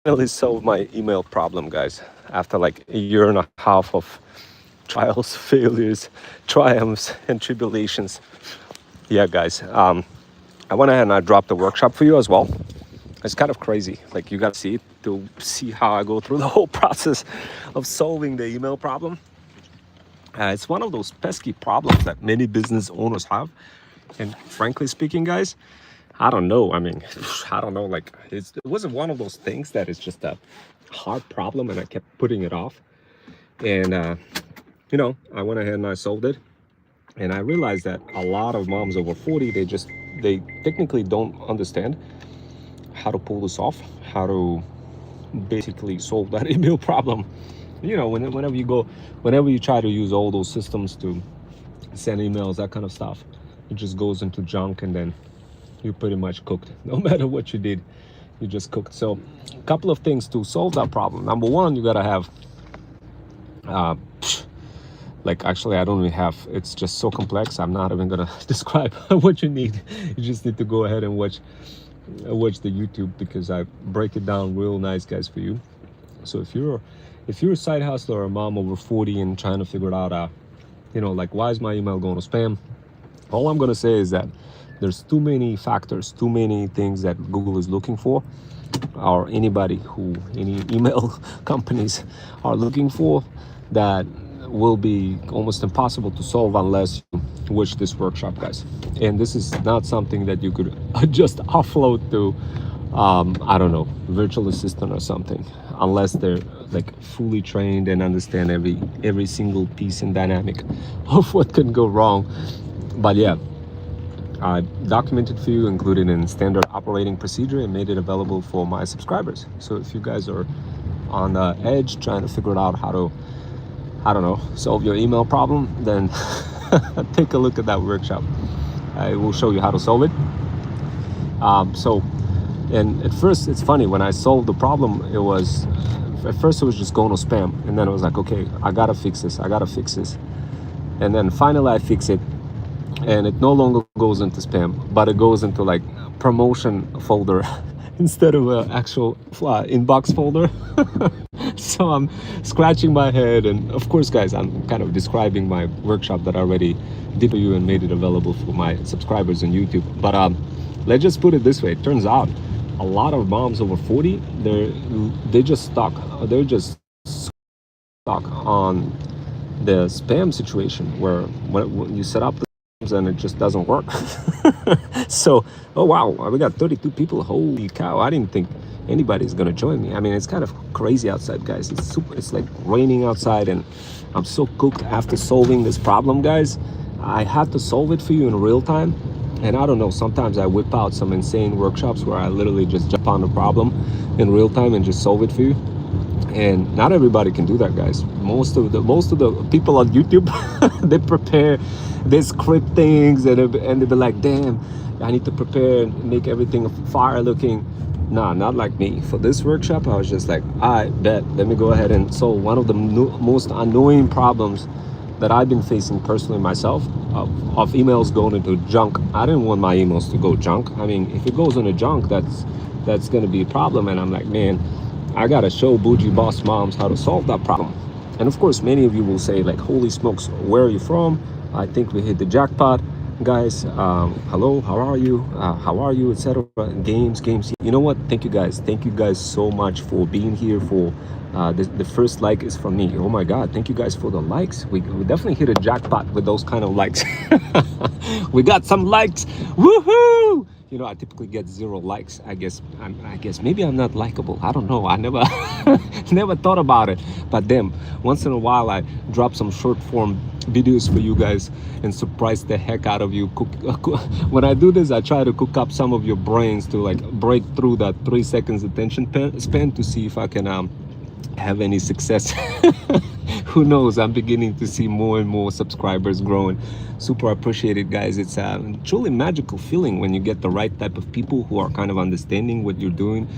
Finally solved my email problem, guys. After like a year and a half of trials, failures, triumphs, and tribulations. Yeah, guys. I went ahead and I dropped the workshop for you as well. It's kind of crazy. Like you gotta see it to see how I go through the whole process of solving the email problem. It's one of those pesky problems that many business owners have. And frankly speaking, guys, I don't know. I mean, I don't know. Like, it wasn't one of those things that is just a hard problem and I kept putting it off. And, I went ahead and I solved it. And I realized that a lot of moms over 40, they technically don't understand how to pull this off, how to basically solve that email problem. Whenever you try to use all those systems to send emails, that kind of stuff, it just goes into junk and then you're pretty much cooked. No matter what you did, you just cooked. So a couple of things to solve that problem. Number one, you gotta have actually I don't even have, it's just so complex, I'm not even gonna describe what you need. You just need to go ahead and watch the YouTube, because I break it down real nice, guys, for you. So if you're a side hustler or a mom over 40 and trying to figure it out, why is my email going to spam? All I'm gonna say is that there's too many factors, too many things that Google is looking for, or any email companies are looking for, that will be almost impossible to solve unless you watch this workshop, guys. And this is not something that you could just offload to, I don't know, virtual assistant or something, unless they're like fully trained and understand every single piece and dynamic of what can go wrong. But yeah, I documented for you, included in standard operating procedure, and made it available for my subscribers. So if you guys are on the edge trying to figure out how to, I don't know, solve your email problem, then take a look at that workshop. I will show you how to solve it. And at first, it's funny, when I solved the problem, at first it was just going to spam. And then it was like, okay, I gotta fix this. And then finally I fix it. And it no longer goes into spam, but it goes into like promotion folder instead of an actual inbox folder. So I'm scratching my head, and of course, guys, I'm kind of describing my workshop that I already did for you and made it available for my subscribers on YouTube. But let's just put it this way. It turns out a lot of moms over 40, they're just stuck on the spam situation, where when you set up the and it just doesn't work. So, oh wow, we got 32 people. Holy cow, I didn't think anybody's gonna join me. I mean, it's kind of crazy outside, guys. It's like raining outside, and I'm so cooked after solving this problem, guys. I had to solve it for you in real time. And I don't know, sometimes I whip out some insane workshops where I literally just jump on the problem in real time and just solve it for you. And not everybody can do that, guys. Most of the people on YouTube, they script things, and they be like, damn, I need to prepare and make everything fire looking. Nah, not like me. For this workshop, I was just like, I bet, let me go ahead and solve one of the most annoying problems that I've been facing personally myself, of emails going into junk. I didn't want my emails to go junk. I mean, if it goes into junk, that's gonna be a problem. And I'm like, man, I gotta show bougie boss moms how to solve that problem. And of course, many of you will say, like, holy smokes, where are you from? I think we hit the jackpot. Guys, hello, how are you, etc. Games. You know what? Thank you guys so much for being here. For the first like is from me. Oh my god, thank you guys for the likes. We definitely hit a jackpot with those kind of likes. We got some likes. Woohoo! I typically get 0 likes. I guess maybe I'm not likable. I don't know. I never never thought about it. But then once in a while I drop some short form videos for you guys and surprise the heck out of you. When I do this, I try to cook up some of your brains to like break through that 3 seconds attention span to see if I can have any success. Who knows? I'm beginning to see more and more subscribers growing. Super appreciate it, guys. It's a truly magical feeling when you get the right type of people who are kind of understanding what you're doing.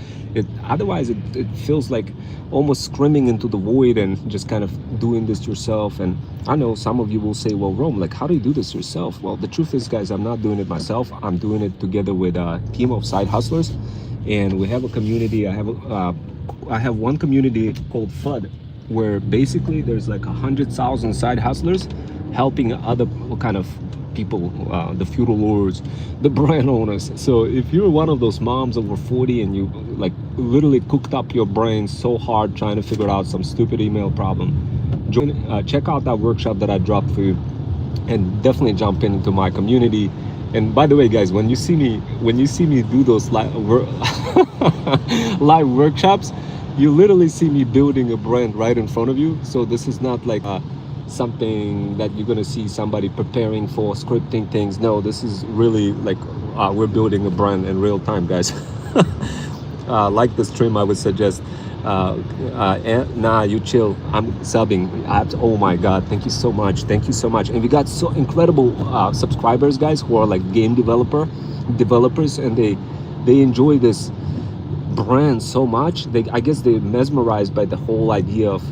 Otherwise it feels like almost screaming into the void and just kind of doing this yourself. And I know some of you will say, well, Rome, like, how do you do this yourself? Well, the truth is, guys, I'm not doing it myself. I'm doing it together with a team of side hustlers, and we have a community. I have I have one community called FUD, where basically there's like 100,000 side hustlers helping other kind of people, the feudal lords, the brand owners. So if you're one of those moms over 40 and you like literally cooked up your brain so hard trying to figure out some stupid email problem, join, check out that workshop that I dropped for you, and definitely jump into my community. And by the way, guys, when you see me do those live workshops, you literally see me building a brand right in front of you. So this is not like something that you're gonna see somebody preparing for, scripting things. No, this is really like we're building a brand in real time, guys. Like the stream, I would suggest. Nah, you chill. I'm subbing. Oh my god, thank you so much. Thank you so much. And we got so incredible subscribers, guys, who are like game developers, and they enjoy this brand so much. I guess they're mesmerized by the whole idea of,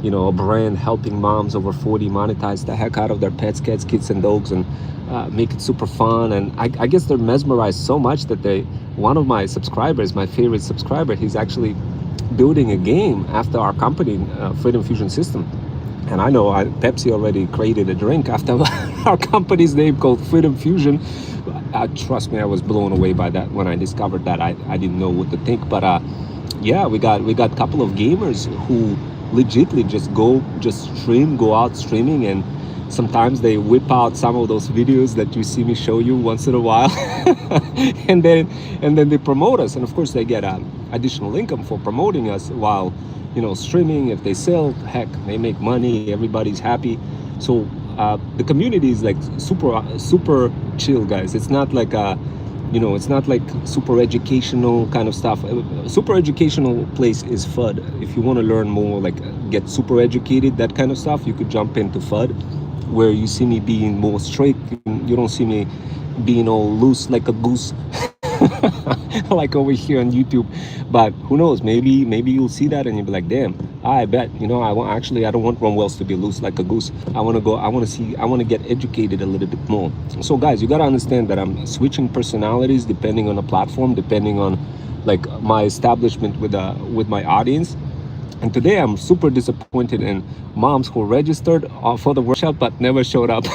you know, a brand helping moms over 40 monetize the heck out of their pets, cats, kids, and dogs, and make it super fun. And I guess they're mesmerized so much that one of my subscribers, my favorite subscriber, he's actually building a game after our company, Freedom Fusion System. And I know Pepsi already created a drink after our company's name called Freedom Fusion. Trust me, I was blown away by that when I discovered that. I didn't know what to think. But yeah, we got a couple of gamers who legitimately go out streaming, and sometimes they whip out some of those videos that you see me show you once in a while, and then they promote us, and of course they get additional income for promoting us while, you know, streaming. If they sell, heck, they make money. Everybody's happy. So the community is like super chill, guys. It's not like it's not like super educational kind of stuff. Super educational place is FUD. If you want to learn more, like get super educated, that kind of stuff, you could jump into FUD, where you see me being more straight. You don't see me being all loose like a goose like over here on YouTube. But who knows, maybe you'll see that and you'll be like, damn, I bet, you know, I don't want Ron Wells to be loose like a goose. I want to get educated a little bit more. So guys, you got to understand that I'm switching personalities depending on the platform, depending on like my establishment with my audience. And today I'm super disappointed in moms who registered for the workshop but never showed up.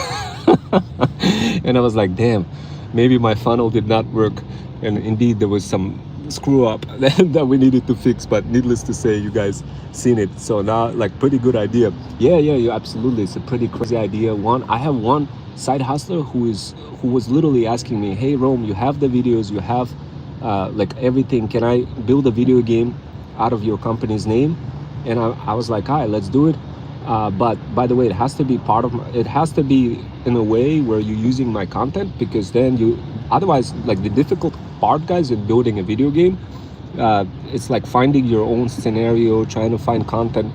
And I was like, damn, maybe my funnel did not work. And indeed, there was some screw up that we needed to fix. But needless to say, you guys seen it. So now, like, pretty good idea. Yeah, absolutely. It's a pretty crazy idea. I have one side hustler who was literally asking me, hey, Rome, you have the videos, you have like everything. Can I build a video game out of your company's name? And I was like, all right, let's do it. But by the way, it has to be in a way where you're using my content, because then otherwise, like the difficult part, guys, in building a video game, it's like finding your own scenario, trying to find content.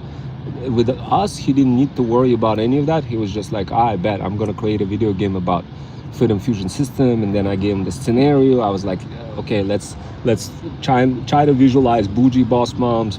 With us, he didn't need to worry about any of that. He was just like, I bet I'm gonna create a video game about Freedom Fusion System. And then I gave him the scenario. I was like, okay, let's try to visualize bougie boss moms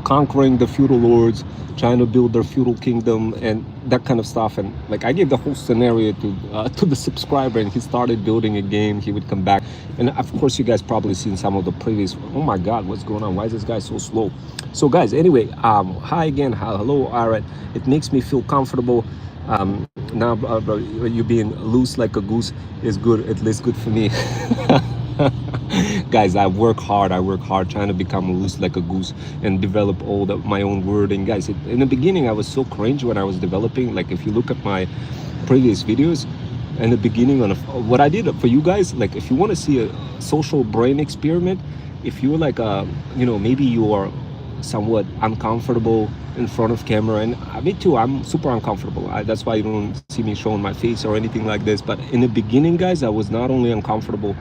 conquering the feudal lords, trying to build their feudal kingdom, and that kind of stuff. And like I gave the whole scenario to the subscriber, and he started building a game. He would come back, and of course you guys probably seen some of the previous. Oh my god, what's going on? Why is this guy so slow? So guys, anyway, hi again. Hello, Alright. It makes me feel comfortable. Now you being loose like a goose is good, at least good for me. Guys, I work hard trying to become loose like a goose and develop all my own wording. Guys, in the beginning I was so cringe when I was developing. Like if you look at my previous videos, in the beginning on what I did for you guys, like if you want to see a social brain experiment, if you're like maybe you are somewhat uncomfortable in front of camera, and me too, I'm super uncomfortable. That's why you don't see me showing my face or anything like this. But in the beginning, guys, I was not only uncomfortable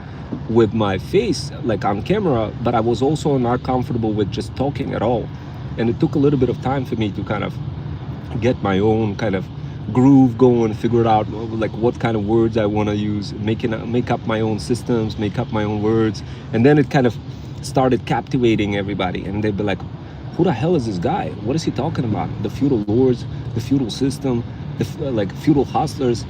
with my face like on camera, but I was also not comfortable with just talking at all. And it took a little bit of time for me to kind of get my own kind of groove going, figure out like what kind of words I want to use, make up my own systems, make up my own words. And then it kind of started captivating everybody, and they'd be like, who the hell is this guy? What is he talking about? The feudal lords, the feudal system, like feudal hustlers.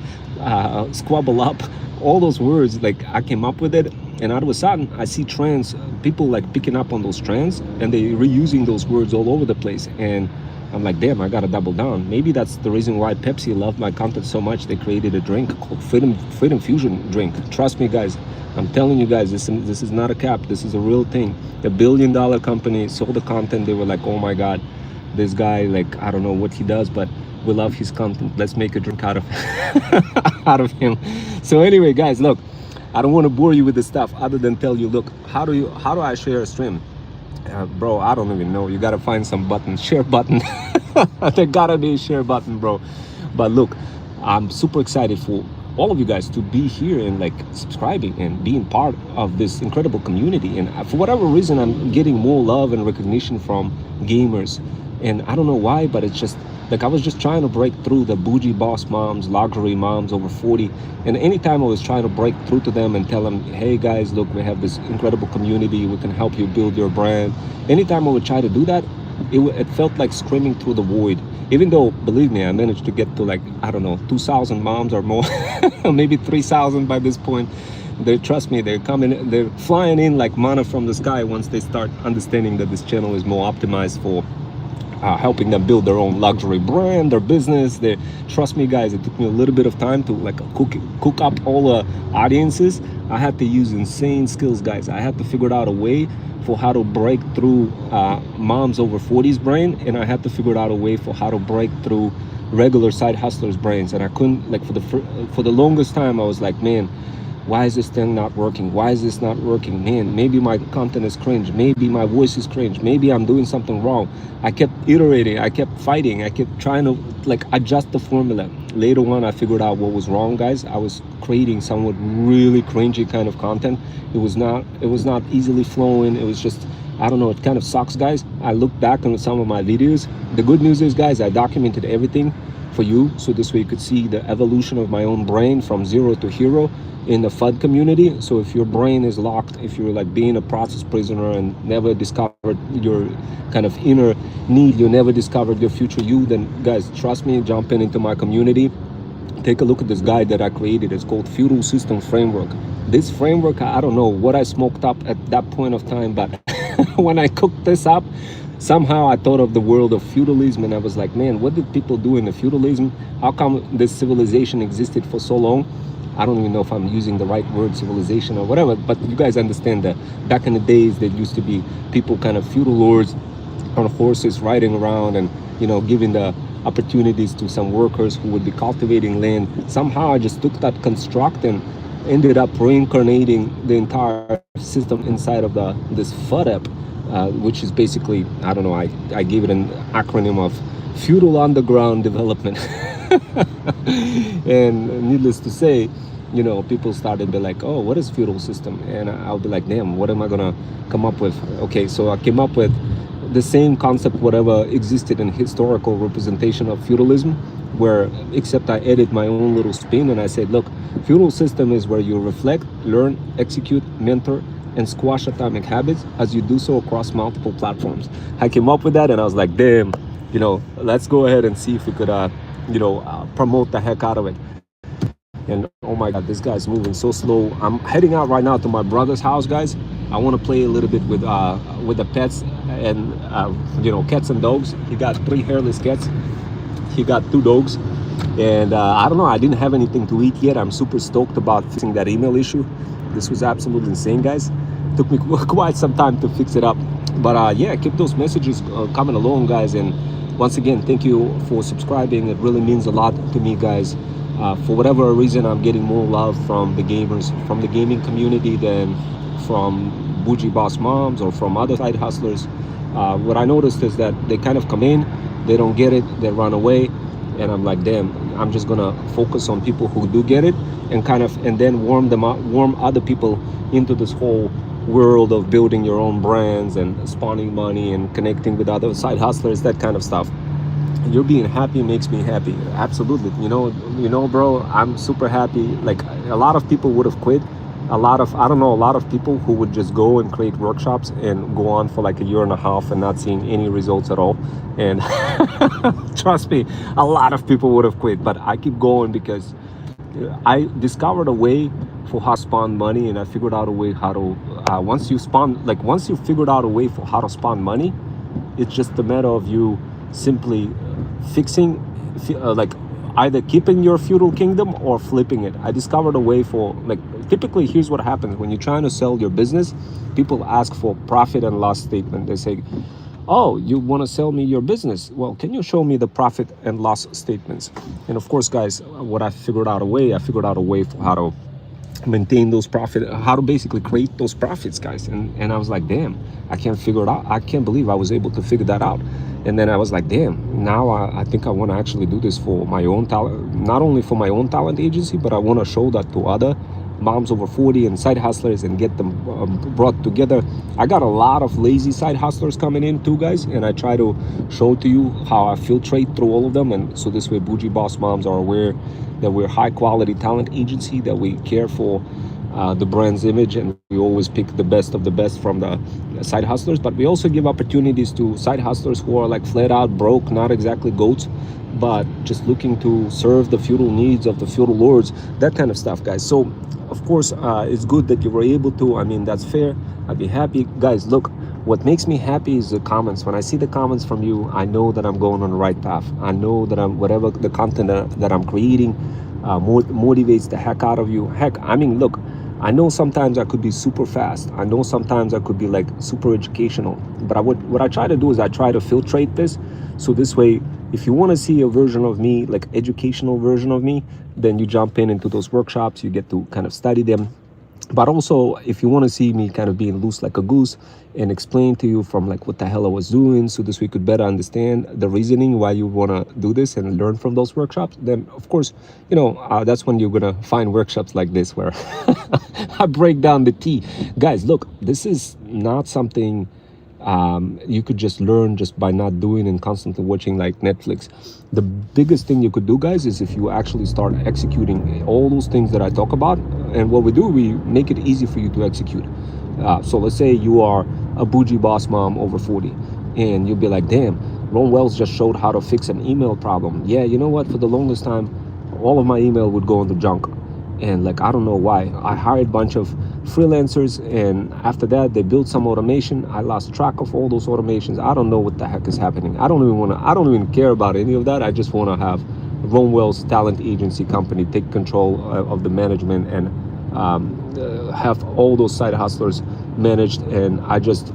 squabble up all those words. Like I came up with it, and all of a sudden I see trends, people like picking up on those trends, and they reusing those words all over the place. And I'm like, damn, I gotta double down. Maybe that's the reason why Pepsi loved my content so much. They created a drink called Freedom Fusion drink. Trust me, guys. I'm telling you guys, this is not a cap. This is a real thing. A billion-dollar company sold the content. They were like, oh my God, this guy, like, I don't know what he does, but we love his content. Let's make a drink out of out of him. So anyway, guys, look, I don't want to bore you with this stuff other than tell you, look, how do I share a stream? Bro, I don't even know. You gotta find some button, share button. There gotta be a share button, bro. But look, I'm super excited for all of you guys to be here and like subscribing and being part of this incredible community. And for whatever reason, I'm getting more love and recognition from gamers. And I don't know why, but it's just like I was just trying to break through the bougie boss moms, luxury moms over 40. And anytime I was trying to break through to them and tell them, hey guys, look, we have this incredible community. We can help you build your brand. Anytime I would try to do that, it felt like screaming through the void. Even though, believe me, I managed to get to like, I don't know, 2,000 moms or more, maybe 3,000 by this point. Trust me, they're coming, they're flying in like manna from the sky once they start understanding that this channel is more optimized for helping them build their own luxury brand, their business. Trust me, guys, it took me a little bit of time to like cook up all the audiences. I had to use insane skills, guys. I had to figure out a way for how to break through moms over 40s brain, and I had to figure out a way for how to break through regular side hustlers brains. And I couldn't, like, for the longest time I was like, man, why is this thing not working? Why is this not working? Man, maybe my content is cringe. Maybe my voice is cringe. Maybe I'm doing something wrong. I kept iterating. I kept fighting. I kept trying to like adjust the formula. Later on, I figured out what was wrong, guys. I was creating somewhat really cringy kind of content. It was not easily flowing. It was just, I don't know, it kind of sucks, guys. I look back on some of my videos. The good news is, guys, I documented everything for you, so this way you could see the evolution of my own brain from zero to hero in the FUD community. So if your brain is locked, if you're like being a process prisoner and never discovered your kind of inner need, you never discovered your future you, then guys, trust me, jump into my community. Take a look at this guide that I created. It's called Feudal System Framework. This framework, I don't know what I smoked up at that point of time, but when I cooked this up, somehow I thought of the world of feudalism, and I was like, man, what did people do in the feudalism? How come this civilization existed for so long? I don't even know if I'm using the right word, civilization or whatever, but you guys understand that back in the days there used to be people, kind of feudal lords on horses riding around and, you know, giving the opportunities to some workers who would be cultivating land. Somehow I just took that construct and ended up reincarnating the entire system inside of this FUD app, which is basically, I don't know, I gave it an acronym of Feudal Underground Development. And needless to say, you know, people started to be like, oh, what is feudal system? And I'll be like, damn, what am I gonna come up with? Okay, so I came up with the same concept whatever existed in historical representation of feudalism, where except I added my own little spin, and I said, look, feudal system is where you reflect, learn, execute, mentor, and squash atomic habits as you do so across multiple platforms. I came up with that, and I was like, damn, you know, let's go ahead and see if we could promote the heck out of it. And oh my God, this guy's moving so slow. I'm heading out right now to my brother's house, guys. I want to play a little bit with the pets and cats and dogs. He got 3 hairless cats. He got 2 dogs, and I don't know, I didn't have anything to eat yet. I'm super stoked about fixing that email issue. This was absolutely insane, guys. It took me quite some time to fix it up, but yeah, keep those messages coming along, guys. And once again, thank you for subscribing. It really means a lot to me, guys. For whatever reason, I'm getting more love from the gamers, from the gaming community, than from bougie boss moms or from other side hustlers. What I noticed is that they kind of come in, they don't get it, they run away, and I'm like, damn, I'm just gonna focus on people who do get it, and then warm other people into this whole world of building your own brands and spawning money and connecting with other side hustlers, that kind of stuff. You're being happy makes me happy. Absolutely. You know, bro, I'm super happy. Like, a lot of people would have quit. A lot of people who would just go and create workshops and go on for like a year and a half and not seeing any results at all. And trust me, a lot of people would have quit, but I keep going because I discovered a way for how to spawn money, and I figured out a way how to. Once you figured out a way for how to spawn money, it's just a matter of you simply fixing, like either keeping your feudal kingdom or flipping it. I discovered a way for, like, typically here's what happens when you're trying to sell your business. People ask for profit and loss statement. They say, oh, you want to sell me your business? Well, can you show me the profit and loss statements? And of course, guys, what I figured out a way for how to maintain those profit, how to basically create those profits, guys. And I was like, damn, I can't figure it out. I can't believe I was able to figure that out. And then I was like, damn, now I think I want to actually do this for my own talent, not only for my own talent agency, but I want to show that to other moms over 40 and side hustlers and get them brought together. I got a lot of lazy side hustlers coming in too, guys, and I try to show to you how I filtrate through all of them. And so this way Bougie Boss Moms are aware that we're high quality talent agency, that we care for the brand's image, and we always pick the best of the best from the side hustlers. But we also give opportunities to side hustlers who are like flat out broke, not exactly goats, but just looking to serve the feudal needs of the feudal lords, that kind of stuff, guys. So of course, it's good that you were able to. I mean, that's fair. I'd be happy. Guys, look, what makes me happy is the comments. When I see the comments from you, I know that I'm going on the right path. I know that whatever the content that I'm creating motivates the heck out of you. Heck, I mean, look, I know sometimes I could be super fast. I know sometimes I could be like super educational. But what I try to do is I try to filtrate this. So this way, if you want to see a version of me, like educational version of me, then you jump into those workshops, you get to kind of study them. But also, if you want to see me kind of being loose like a goose and explain to you from like what the hell I was doing, so this we could better understand the reasoning why you want to do this and learn from those workshops, then of course, that's when you're going to find workshops like this where I break down the tea. Guys, look, this is not something you could just learn just by not doing and constantly watching like Netflix. The biggest thing you could do, guys, is if you actually start executing all those things that I talk about. And what we do, we make it easy for you to execute. So let's say you are a bougie boss mom over 40, and you'll be like, damn, Ron Wells just showed how to fix an email problem. Yeah, you know what? For the longest time, all of my email would go in the junk. And like, I don't know why. I hired a bunch of freelancers, and after that they built some automation. I lost track of all those automations. I don't know what the heck is happening. I don't even care about any of that. I just want to have Ron Wells talent agency company take control of the management and have all those side hustlers managed, and I just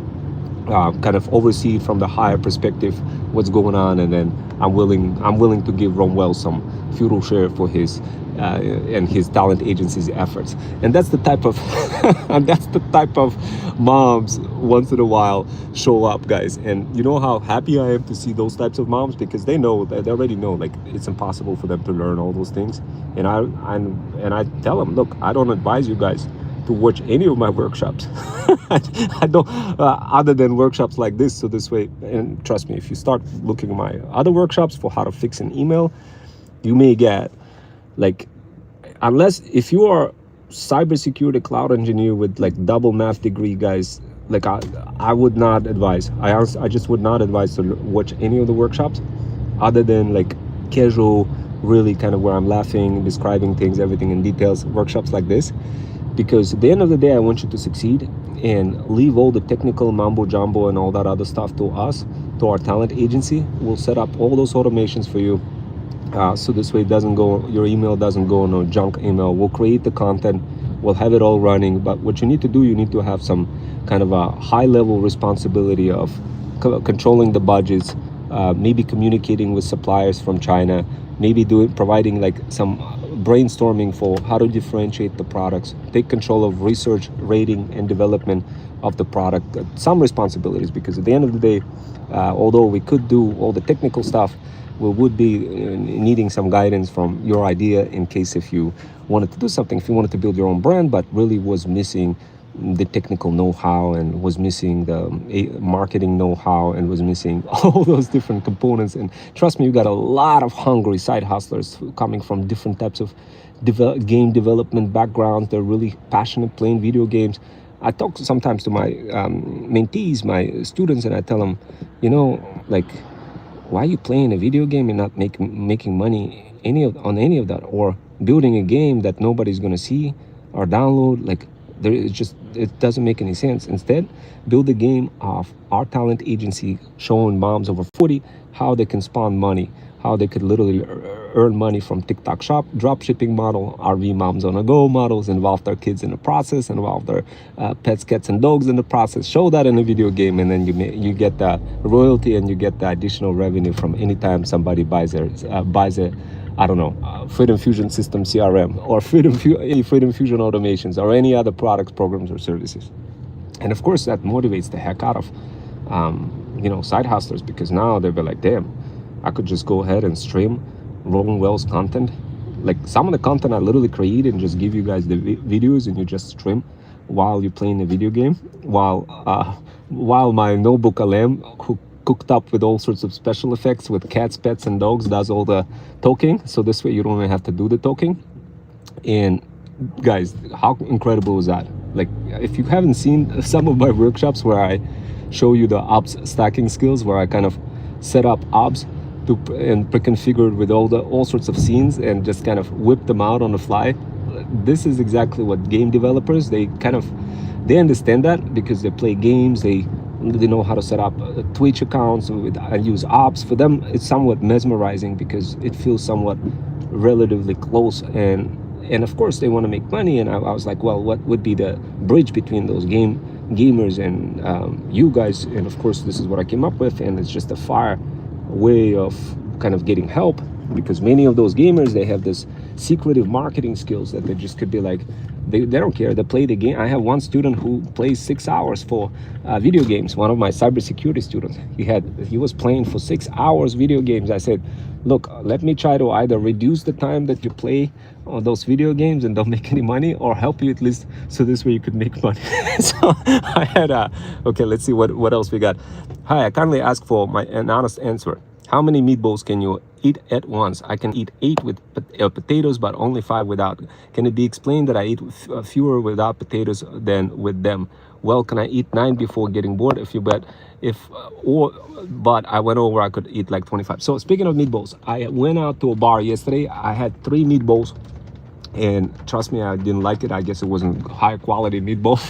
kind of oversee from the higher perspective what's going on, and then I'm willing to give Ron Wells some feudal share for his and his talent agency's efforts. And that's the type of moms once in a while show up, guys. And you know how happy I am to see those types of moms, because they know that they already know like it's impossible for them to learn all those things. And I tell them, look, I don't advise you guys to watch any of my workshops. I don't, other than workshops like this. So this way, and trust me, if you start looking at my other workshops for how to fix an email, you may get like, unless if you are cybersecurity cloud engineer with like double math degree, guys, like I would not advise. I just would not advise to watch any of the workshops other than like casual, really kind of where I'm laughing, describing things, everything in details, workshops like this. Because at the end of the day, I want you to succeed and leave all the technical mumbo jumbo and all that other stuff to us, to our talent agency. We'll set up all those automations for you. So this way your email doesn't go on a junk email. We'll create the content, we'll have it all running. But what you need to do, you need to have some kind of a high level responsibility of controlling the budgets, maybe communicating with suppliers from China, maybe providing like some brainstorming for how to differentiate the products, take control of research, rating, and development of the product. Some responsibilities, because at the end of the day, although we could do all the technical stuff, we would be needing some guidance from your idea in case if you wanted to do something, if you wanted to build your own brand, but really was missing the technical know-how and was missing the marketing know-how and was missing all those different components. And trust me, you got a lot of hungry side hustlers coming from different types of game development backgrounds. They're really passionate playing video games. I talk sometimes to my mentees, my students, and I tell them, like, why are you playing a video game and not making money on any of that? Or building a game that nobody's gonna see or download. Like it doesn't make any sense. Instead, build a game of our talent agency showing moms over 40 how they can spawn money, how they could literally earn money from TikTok shop, drop shipping model, RV moms on a go models, involve their kids in the process, involve their pets, cats, and dogs in the process. Show that in a video game, and then you get the royalty and you get the additional revenue from anytime somebody buys a I don't know, Freedom Fusion System CRM or Freedom Fusion automations or any other products, programs, or services. And of course, that motivates the heck out of side hustlers, because now they'll be like, damn, I could just go ahead and stream Roland Wells content. Like some of the content I literally create and just give you guys the videos, and you just stream while you're playing the video game, while my notebook LM cooked up with all sorts of special effects with cats, pets, and dogs does all the talking. So this way you don't even have to do the talking. And guys, how incredible is that? Like, if you haven't seen some of my workshops where I show you the ops stacking skills, where I kind of set up ops and pre-configured with all sorts of scenes and just kind of whip them out on the fly, this is exactly what game developers, they understand that because they play games, they know how to set up Twitch accounts and use ops. For them, it's somewhat mesmerizing because it feels somewhat relatively close, and of course they want to make money. And I was like, well, what would be the bridge between those gamers and you guys? And of course, this is what I came up with, and it's just a fire way of kind of getting help, because many of those gamers, they have this secretive marketing skills that they just could be like, they don't care, they play the game. I have one student who plays 6 hours for video games, one of my cybersecurity students. He was playing for 6 hours video games. I said, look, let me try to either reduce the time that you play on those video games and don't make any money, or help you at least so this way you could make money. So I had okay, let's see what else we got. Hi, I kindly ask for an honest answer. How many meatballs can you eat at once? I can eat 8 with potatoes, but only 5 without. Can it be explained that I eat fewer without potatoes than with them? Well, can I eat 9 before getting bored? But I went over, I could eat like 25. So speaking of meatballs, I went out to a bar yesterday. I had 3 meatballs. And trust me, I didn't like it. I guess it wasn't high quality meatball.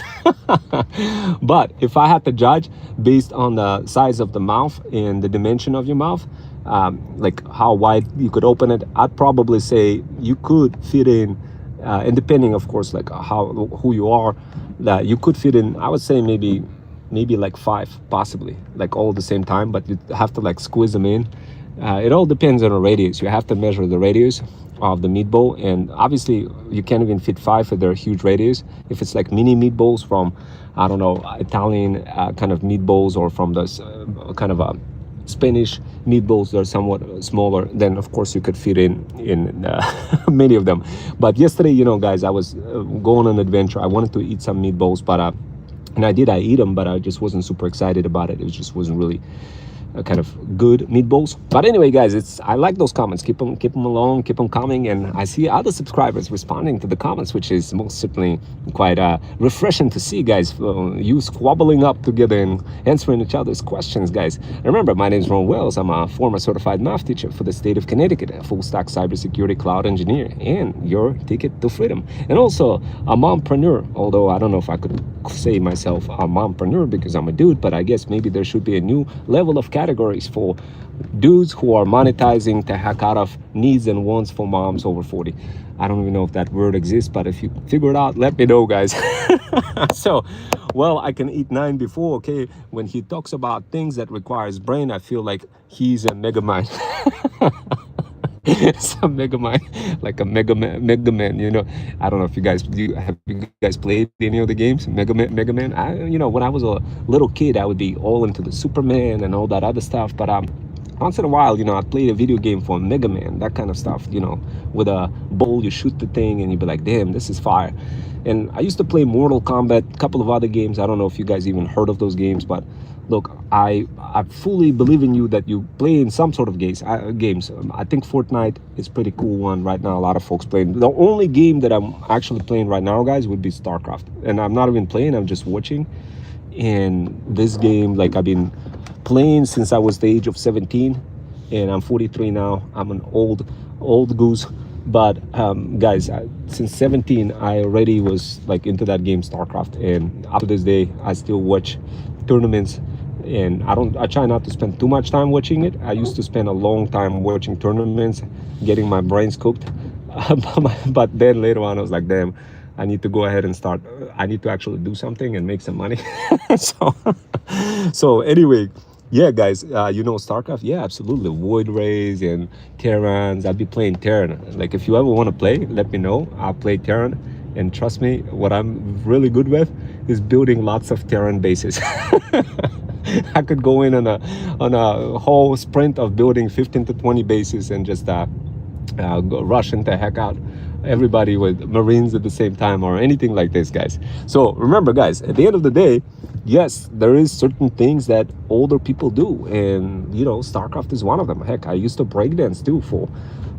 But if I had to judge based on the size of the mouth and the dimension of your mouth, like how wide you could open it, I'd probably say you could fit in, and depending, of course, like who you are, that you could fit in, I would say maybe like 5, possibly, like all at the same time, but you have to like squeeze them in. It all depends on the radius. You have to measure the radius of the meatball, and obviously you can't even fit 5 if they're huge radius. If it's like mini meatballs from, I don't know, Italian kind of meatballs, or from this kind of Spanish meatballs that are somewhat smaller, then of course you could fit in many of them. But yesterday, guys, I was going on an adventure. I wanted to eat some meatballs, but and I eat them, but I just wasn't super excited about it. It just wasn't really kind of good meatballs. But anyway, guys, I like those comments. Keep them along, keep them coming, and I see other subscribers responding to the comments, which is most certainly quite refreshing to see, guys. You squabbling up together and answering each other's questions, guys. Remember, my name is Ron Wells. I'm a former certified math teacher for the state of Connecticut, a full-stack cybersecurity cloud engineer, and your ticket to freedom, and also a mompreneur. Although I don't know if I could say myself a mompreneur because I'm a dude, but I guess maybe there should be a new level of categories for dudes who are monetizing the heck out of needs and wants for moms over 40. I don't even know if that word exists, but if you figure it out, let me know, guys. So, well, I can eat 9 before, okay? When he talks about things that requires brain, I feel like he's a mega mind. Some Mega Man, like a Mega Man. I don't know if you guys played any of the games, Mega Man. When I was a little kid, I would be all into the Superman and all that other stuff. But once in a while, I played a video game for Mega Man, that kind of stuff. With a bowl, you shoot the thing, and you'd be like, damn, this is fire. And I used to play Mortal Kombat, a couple of other games. I don't know if you guys even heard of those games, but look, I fully believe in you that you play in some sort of games. I think Fortnite is a pretty cool one right now. A lot of folks playing. The only game that I'm actually playing right now, guys, would be StarCraft. And I'm not even playing, I'm just watching. And this game, like, I've been playing since I was the age of 17, and I'm 43 now. I'm an old goose. But guys, since 17, I already was like into that game, StarCraft, and up to this day, I still watch tournaments. And I try not to spend too much time watching it. I used to spend a long time watching tournaments, getting my brains cooked. But then later on, I was like, damn, I need to go ahead and start. I need to actually do something and make some money. so, so anyway, yeah, guys, StarCraft. Yeah, absolutely. Void Rays and Terrans. I'll be playing Terran. Like, if you ever want to play, let me know. I'll play Terran. And trust me, what I'm really good with is building lots of Terran bases. I could go in on a whole sprint of building 15 to 20 bases and just go rushing the heck out everybody with Marines at the same time or anything like this, guys. So remember, guys, at the end of the day, yes, there is certain things that older people do, and StarCraft is one of them. Heck, I used to breakdance too for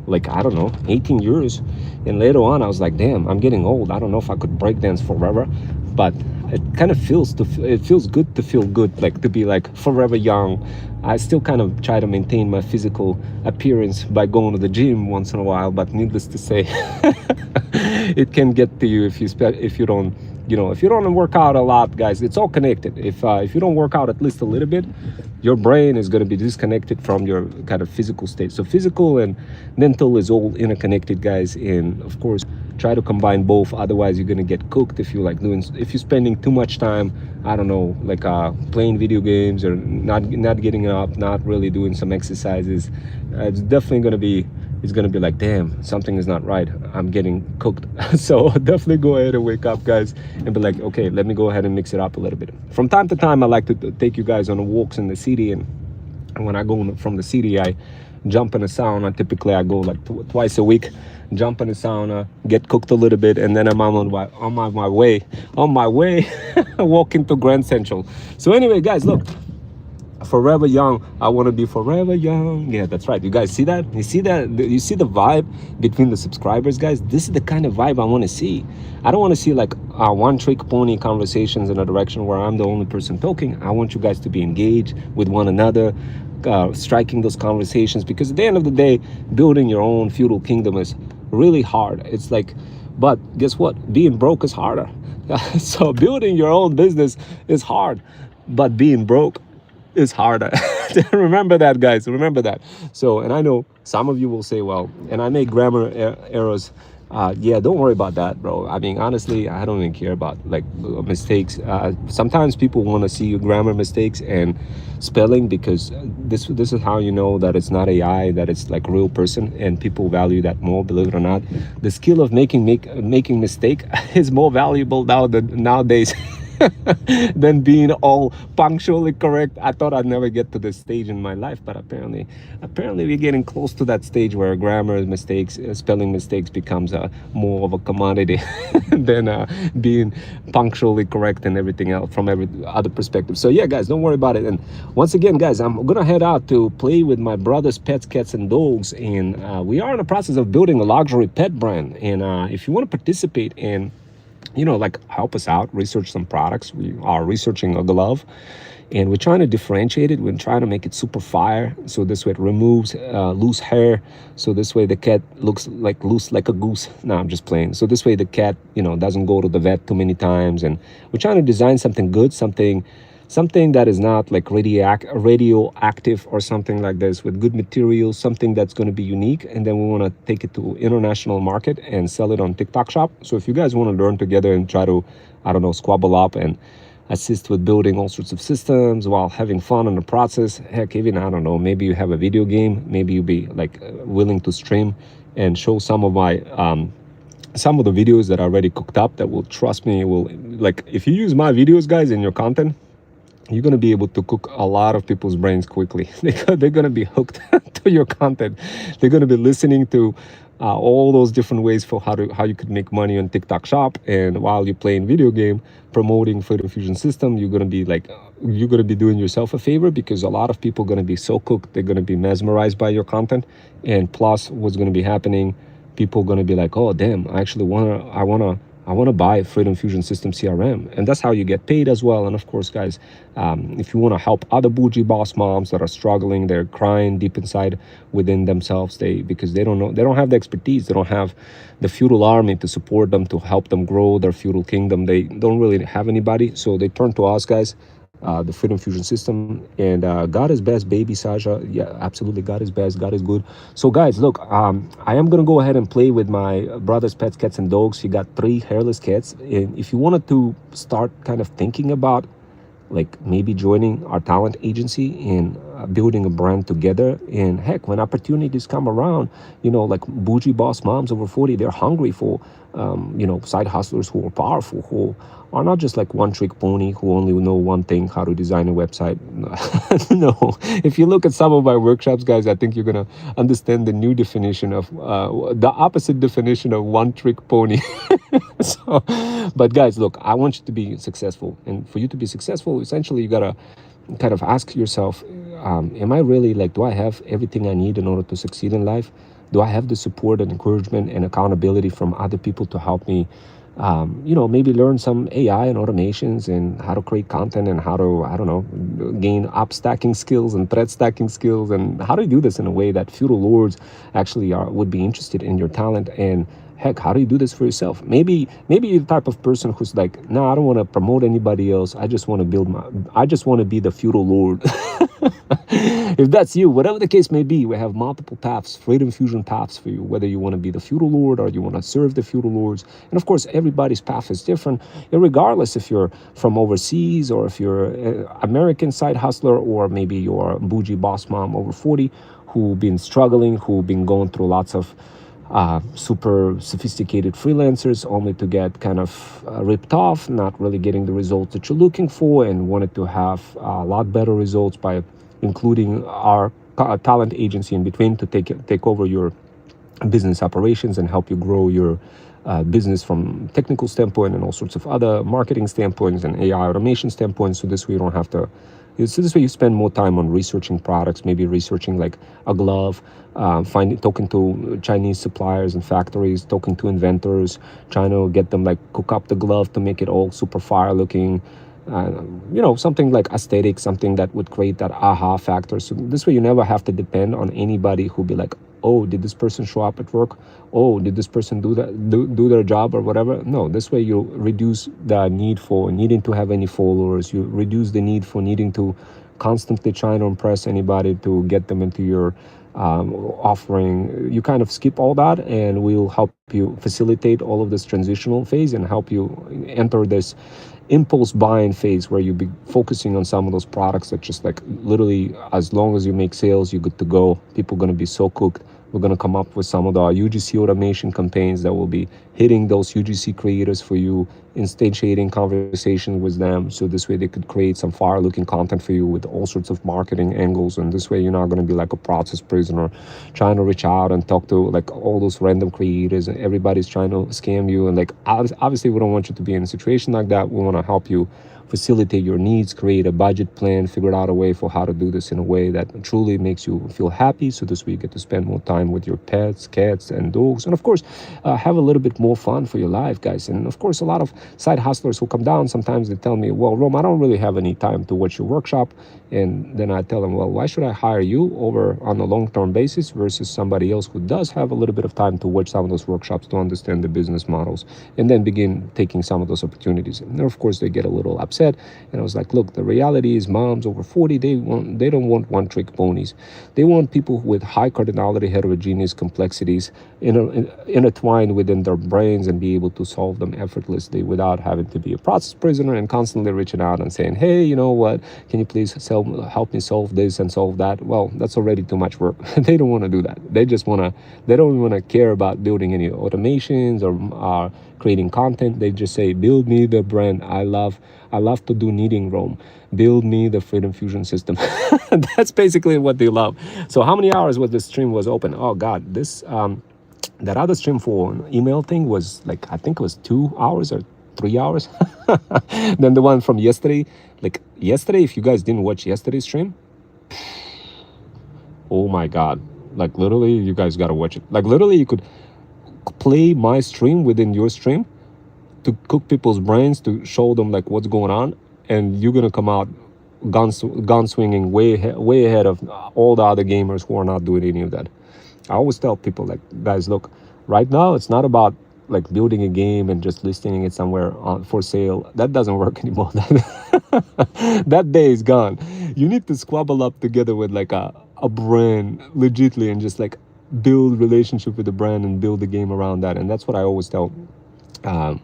like, I don't know, 18 years, and later on I was like, damn, I'm getting old. I don't know if I could breakdance forever, but it kind of feels good to feel good, like to be like forever young. I still kind of try to maintain my physical appearance by going to the gym once in a while, but needless to say, it can get to you if you don't if you don't work out a lot, guys. It's all connected. If you don't work out at least a little bit, your brain is going to be disconnected from your kind of physical state. So physical and mental is all interconnected, guys. And of course, try to combine both. Otherwise, you're going to get cooked if if you're spending too much time, I don't know, like playing video games or not getting up, not really doing some exercises. It's definitely going to be like, damn, something is not right. I'm getting cooked. So definitely go ahead and wake up, guys, and be like, okay, let me go ahead and mix it up a little bit. From time to time, I like to take you guys on walks in the city, and when I go from the city, I jump in the sauna. Typically, I go like twice a week, jump in the sauna, get cooked a little bit, and then I'm on my way walking to Grand Central. So anyway, guys, look. Forever young. I want to be forever young. Yeah, that's right. You guys see that? You see that? You see the vibe between the subscribers, guys? This is the kind of vibe I want to see. I don't want to see like one-trick pony conversations in a direction where I'm the only person talking. I want you guys to be engaged with one another, striking those conversations, because at the end of the day, building your own feudal kingdom is really hard. It's like, but guess what? Being broke is harder. So building your own business is hard, but being broke is harder. Remember that, guys. Remember that. So, and I know some of you will say, well, and I make grammar errors. Yeah, don't worry about that, bro. I mean, honestly, I don't even care about like mistakes. Sometimes people want to see your grammar mistakes and spelling, because this is how you know that it's not AI, that it's like real person, and people value that more. Believe it or not, the skill of making mistake is more valuable nowadays. Than being all punctually correct. I thought I'd never get to this stage in my life, but apparently we're getting close to that stage where grammar mistakes, spelling mistakes becomes more of a commodity than being punctually correct and everything else from every other perspective. So yeah, guys, don't worry about it. And once again, guys, I'm gonna head out to play with my brother's pets, cats, and dogs, and we are in the process of building a luxury pet brand. And if you want to participate in like help us out, research some products. We are researching a glove, and we're trying to differentiate it. We're trying to make it super fire, so this way it removes loose hair, so this way the cat looks like loose like a goose. No, I'm just playing. So this way the cat doesn't go to the vet too many times, and we're trying to design something good, something that is not like radioactive or something like this, with good materials, something that's going to be unique. And then we want to take it to international market and sell it on TikTok shop. So if you guys want to learn together and try to, I don't know, squabble up and assist with building all sorts of systems while having fun in the process, heck, even, I don't know, maybe you have a video game, maybe you'll be like willing to stream and show some of my some of the videos that are already cooked up, that will, trust me, will, like, if you use my videos, guys, in your content, you're going to be able to cook a lot of people's brains quickly. They're going to be hooked to your content. They're going to be listening to all those different ways for how you could make money on TikTok shop. And while you're playing video game, promoting Freedom Fusion system, you're going to be doing yourself a favor, because a lot of people are going to be so cooked. They're going to be mesmerized by your content. And plus, what's going to be happening, people are going to be like, oh, damn, I I want to buy Freedom Fusion System CRM. And that's how you get paid as well. And of course, guys, if you want to help other bougie boss moms that are struggling, they're crying deep inside within themselves, because they don't know, they don't have the expertise, they don't have the feudal army to support them, to help them grow their feudal kingdom. They don't really have anybody. So they turn to us, guys. The Freedom Fusion System, and God is best, baby Sasha. Yeah, absolutely, God is best, God is good. So guys, look, I am gonna go ahead and play with my brother's pets, cats and dogs. He got 3 hairless cats, and if you wanted to start kind of thinking about like maybe joining our talent agency and building a brand together, and heck, when opportunities come around, like bougie boss moms over 40, they're hungry for side hustlers who are powerful, who are not just like one trick pony, who only know one thing, how to design a website. No, if you look at some of my workshops, guys, I think you're gonna understand the new definition of the opposite definition of one trick pony. So, but guys, look, I want you to be successful, and for you to be successful, essentially you gotta kind of ask yourself, am I really, like, do I have everything I need in order to succeed in life? Do I have the support and encouragement and accountability from other people to help me maybe learn some AI and automations and how to create content, and how to, I don't know, gain up stacking skills and thread stacking skills, and how to do this in a way that feudal lords actually would be interested in your talent. And heck, how do you do this for yourself? Maybe you're the type of person who's like, no, I don't want to promote anybody else. I just want to be the feudal lord. If that's you, whatever the case may be, we have multiple paths, Freedom Fusion paths for you, whether you want to be the feudal lord or you want to serve the feudal lords. And of course, everybody's path is different, regardless if you're from overseas or if you're an American side hustler, or maybe you're a bougie boss mom over 40 who've been struggling, who've been going through lots of super sophisticated freelancers only to get kind of ripped off, not really getting the results that you're looking for, and wanted to have a lot better results by including our talent agency in between to take over your business operations and help you grow your business from technical standpoint and all sorts of other marketing standpoints and AI automation standpoints. So this way you don't have to. So this way you spend more time on researching products, maybe researching like a glove, talking to Chinese suppliers and factories, talking to inventors, trying to get them like cook up the glove to make it all super fire looking. Something like aesthetic, something that would create that aha factor. So this way you never have to depend on anybody who'll be like, oh, did this person show up at work? Oh, did this person do their job or whatever? No, this way you reduce the need for needing to have any followers. You reduce the need for needing to constantly trying to impress anybody to get them into your offering. You kind of skip all that, and we'll help you facilitate all of this transitional phase and help you enter this impulse buying phase where you be focusing on some of those products that just like literally, as long as you make sales, you're good to go. People are going to be so cooked. We're going to come up with some of the UGC automation campaigns that will be hitting those UGC creators for you, instantiating conversation with them. So this way they could create some fire looking content for you with all sorts of marketing angles. And this way you're not going to be like a process prisoner trying to reach out and talk to like all those random creators, and everybody's trying to scam you. And like, obviously we don't want you to be in a situation like that. We want to help you facilitate your needs, create a budget plan, figure out a way for how to do this in a way that truly makes you feel happy. So this way you get to spend more time with your pets, cats, and dogs. And of course, have a little bit more fun for your life, guys. And of course, a lot of side hustlers who come down, sometimes they tell me, well, Rome, I don't really have any time to watch your workshop. And then I tell them, well, why should I hire you over on a long-term basis versus somebody else who does have a little bit of time to watch some of those workshops to understand the business models and then begin taking some of those opportunities. And then, of course, they get a little upset. And I was like, look, the reality is moms over 40, they don't want one-trick ponies. They want people with high cardinality, heterogeneous complexities intertwined within their brains and be able to solve them effortlessly without having to be a process prisoner and constantly reaching out and saying, hey, you know what, can you please help me solve this and solve that? Well, that's already too much work. They don't want to do that. They don't want to care about building any automations or creating content. They just say, build me the brand I love to do knitting, Rome. Build me the Freedom Fusion system. That's basically what they love. So how many hours was this stream was open? Oh God, that other stream for email thing was like, I think it was 2 hours or 3 hours. Then the one from yesterday, if you guys didn't watch yesterday's stream, oh my God, like literally you guys got to watch it. Like literally you could play my stream within your stream to cook people's brains, to show them like what's going on, and you're gonna come out gun swinging way ahead of all the other gamers who are not doing any of that. I always tell people like, guys, look, right now it's not about like building a game and just listing it somewhere for sale. That doesn't work anymore. That day is gone. You need to squabble up together with like a brand legitly and just like build relationship with the brand and build the game around that. And that's what I always tell um,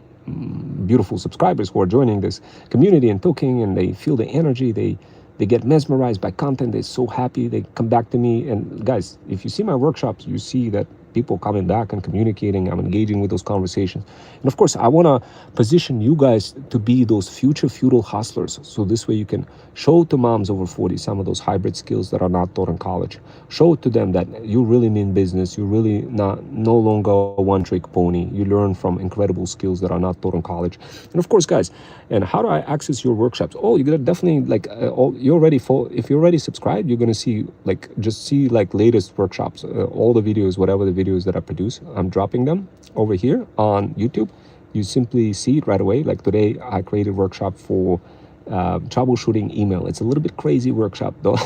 beautiful subscribers who are joining this community and talking, and they feel the energy. They get mesmerized by content. They're so happy. They come back to me. And guys, if you see my workshops, you see that people coming back and communicating. I'm engaging with those conversations. And of course, I want to position you guys to be those future feudal hustlers. So this way you can show to moms over 40 some of those hybrid skills that are not taught in college. Show to them that you really mean business. You're really no longer a one-trick pony. You learn from incredible skills that are not taught in college. And of course, guys, and how do I access your workshops? Oh, you're gonna definitely like if you're already subscribed, you're gonna see like just see like latest workshops, all the videos, whatever the videos that I produce, I'm dropping them over here on YouTube. You simply see it right away. Like today, I created a workshop for troubleshooting email. It's a little bit crazy workshop though.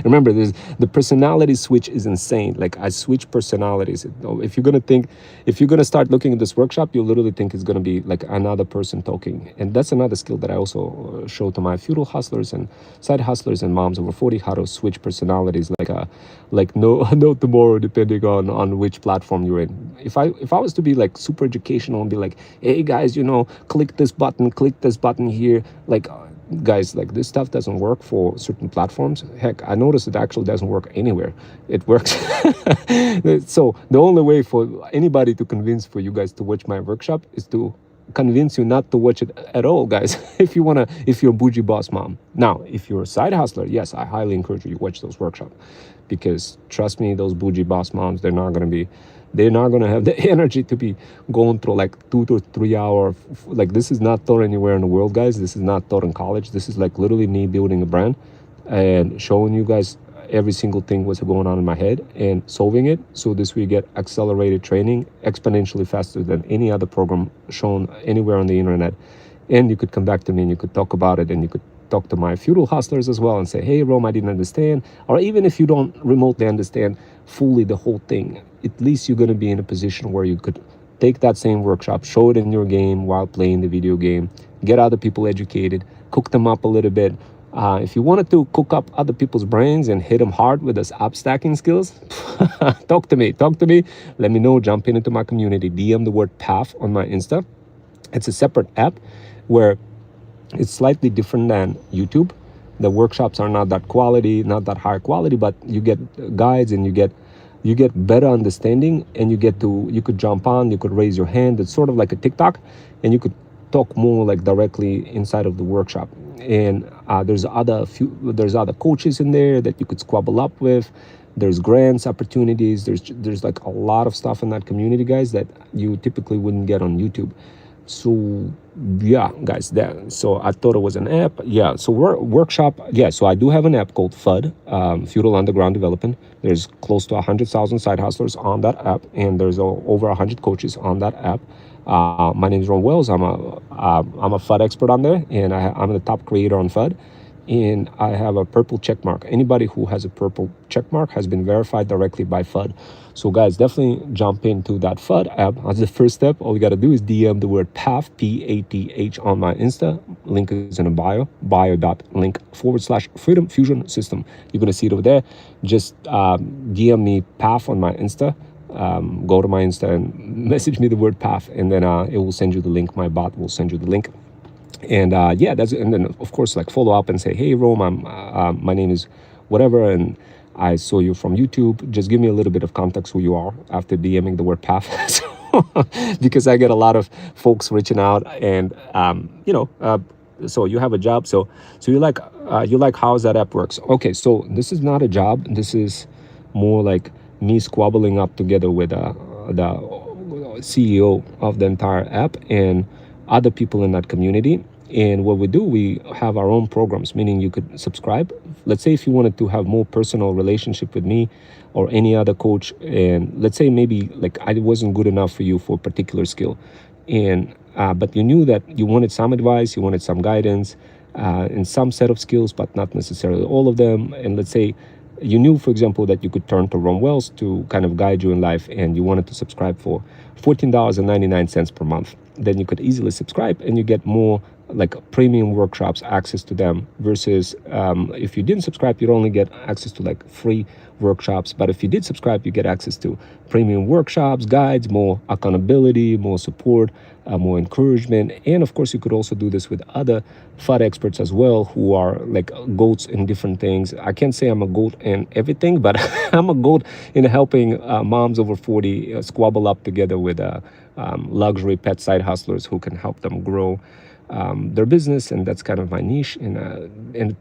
Remember, the personality switch is insane. Like I switch personalities. If you're gonna start looking at this workshop, you'll literally think it's gonna be like another person talking. And that's another skill that I also show to my feudal hustlers and side hustlers and moms over 40, how to switch personalities like no tomorrow, depending on which platform you're in. If I was to be like super educational and be like, hey guys, click this button here, like guys, like this stuff doesn't work for certain platforms. Heck, I noticed it actually doesn't work anywhere. It works. So the only way for anybody to convince for you guys to watch my workshop is to convince you not to watch it at all, guys. if you're a bougie boss mom. Now, if you're a side hustler, yes, I highly encourage you to watch those workshops, because trust me, those bougie boss moms, they're not going to have the energy to be going through like 2 to 3 hour. Like this is not taught anywhere in the world, guys. This is not taught in college. This is like literally me building a brand and showing you guys every single thing what's going on in my head and solving it. So this way you get accelerated training exponentially faster than any other program shown anywhere on the internet. And you could come back to me and you could talk about it, and you could talk to my feudal hustlers as well and say, hey Rome, I didn't understand. Or even if you don't remotely understand fully the whole thing, at least you're going to be in a position where you could take that same workshop, show it in your game while playing the video game, get other people educated, cook them up a little bit. If you wanted to cook up other people's brains and hit them hard with this app stacking skills, talk to me. Let me know. Jump into my community. DM the word PAF on my Insta. It's a separate app where it's slightly different than YouTube. The workshops are not that high quality, but you get guides and you get better understanding, and you could jump on, you could raise your hand. It's sort of like a TikTok, and you could talk more like directly inside of the workshop. And there's other coaches in there that you could squabble up with. There's grants opportunities. There's like a lot of stuff in that community, guys, that you typically wouldn't get on YouTube. So yeah, guys, so I thought it was an app. Yeah, so workshop. Yeah, so I do have an app called FUD, Feudal Underground Development. There's close to 100,000 side hustlers on that app, and there's over 100 coaches on that app. My name is Ron Wells. I'm a FUD expert on there, and I'm the top creator on FUD. And I have a purple check mark. Anybody who has a purple check mark has been verified directly by FUD. So guys, definitely jump into that FUD app. As the first step, all you got to do is DM the word PATH, P-A-T-H, on my Insta. Link is in the bio.link/Freedom Fusion System. You're going to see it over there. Just DM me PATH on my Insta. Go to my Insta and message me the word PATH, and then it will send you the link. My bot will send you the link. And yeah, and then of course, like, follow up and say, hey Rome, my name is whatever, and I saw you from YouTube. Just give me a little bit of context who you are after DMing the word PATH. Because I get a lot of folks reaching out, and so you have a job, so you like how that app works. Okay, so this is not a job. This is more like me squabbling up together with the CEO of the entire app and other people in that community. And what we do, we have our own programs, meaning you could subscribe. Let's say if you wanted to have more personal relationship with me or any other coach, and let's say maybe like I wasn't good enough for you for a particular skill, and but you knew that you wanted some advice, you wanted some guidance, and some set of skills, but not necessarily all of them. And let's say you knew, for example, that you could turn to Ron Wells to kind of guide you in life, and you wanted to subscribe for $14.99 per month. Then you could easily subscribe and you get more like premium workshops, access to them, versus if you didn't subscribe, you'd only get access to like free workshops. But if you did subscribe, you get access to premium workshops, guides, more accountability, more support, more encouragement. And of course, you could also do this with other FUD experts as well, who are like goats in different things. I can't say I'm a goat in everything, but I'm a goat in helping moms over 40 squabble up together with luxury pet side hustlers who can help them grow their business. And that's kind of my niche. And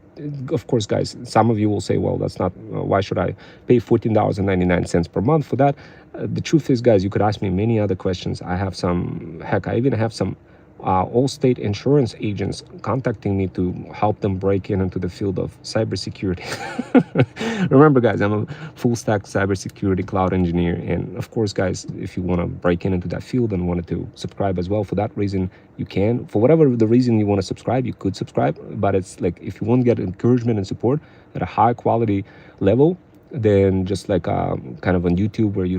of course, guys, some of you will say, well, that's not, why should I pay $14.99 per month for that? The truth is, guys, you could ask me many other questions. I have some, heck, I even have some Allstate insurance agents contacting me to help them break into the field of cybersecurity. Remember, guys, I'm a full stack cybersecurity cloud engineer. And of course, guys, if you want to break into that field and wanted to subscribe as well, for that reason, you can. For whatever the reason you want to subscribe, you could subscribe. But it's like, if you want to get encouragement and support at a high quality level, then just like kind of on YouTube, where you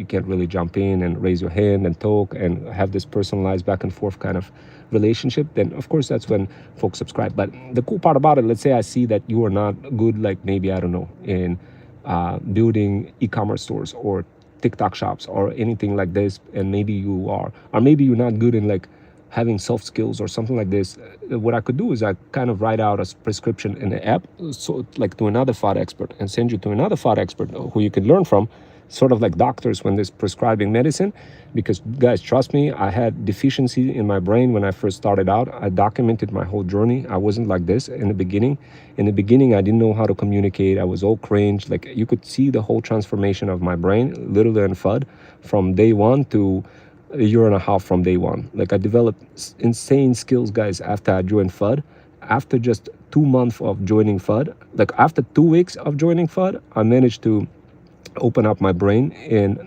can't really jump in and raise your hand and talk and have this personalized back and forth kind of relationship, then of course that's when folks subscribe. But the cool part about it, let's say I see that you are not good, like maybe, I don't know, in building e-commerce stores or TikTok shops or anything like this, and maybe you are, or maybe you're not good in like having soft skills or something like this. What I could do is I kind of write out a prescription in the app, so like to another FUD expert, and send you to another FUD expert who you can learn from, sort of like doctors when they're prescribing medicine. Because guys, trust me, I had deficiency in my brain when I first started out. I documented my whole journey. I wasn't like this in the beginning. In the beginning, I didn't know how to communicate. I was all cringe. Like, you could see the whole transformation of my brain, literally in FUD, from day one to a year and a half from day one. Like, I developed insane skills, guys, after I joined FUD. After just 2 months of joining FUD, like after 2 weeks of joining FUD, I managed to open up my brain. And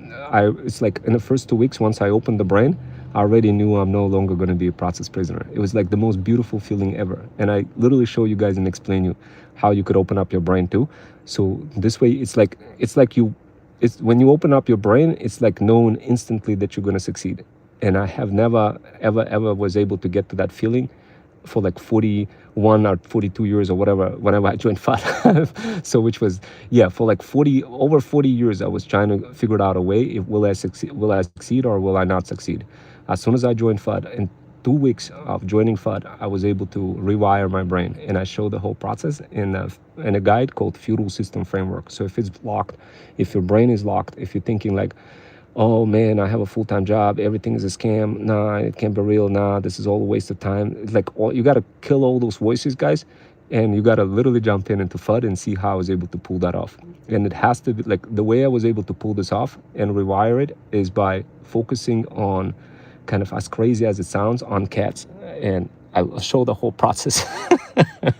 it's like in the first 2 weeks, once I opened the brain, I already knew I'm no longer going to be a process prisoner. It was like the most beautiful feeling ever. And I literally show you guys and explain you how you could open up your brain too. So this way, it's like when you open up your brain, it's like knowing instantly that you're going to succeed. And I have never, ever was able to get to that feeling for like 41 or 42 years or whenever I joined FUD. So which was, yeah, for like over 40 years, I was trying to figure out a way, if will I succeed or will I not succeed? As soon as I joined FUD, in 2 weeks of joining FUD, I was able to rewire my brain. And I show the whole process in a guide called Feudal System Framework. So if it's blocked, if your brain is locked, if you're thinking like, oh man, I have a full-time job, everything is a scam, nah, it can't be real, nah, this is all a waste of time. It's like, you got to kill all those voices, guys, and you got to literally jump into FUD and see how I was able to pull that off. And it has to be like, the way I was able to pull this off and rewire it is by focusing on, kind of as crazy as it sounds, on cats. And I'll show the whole process.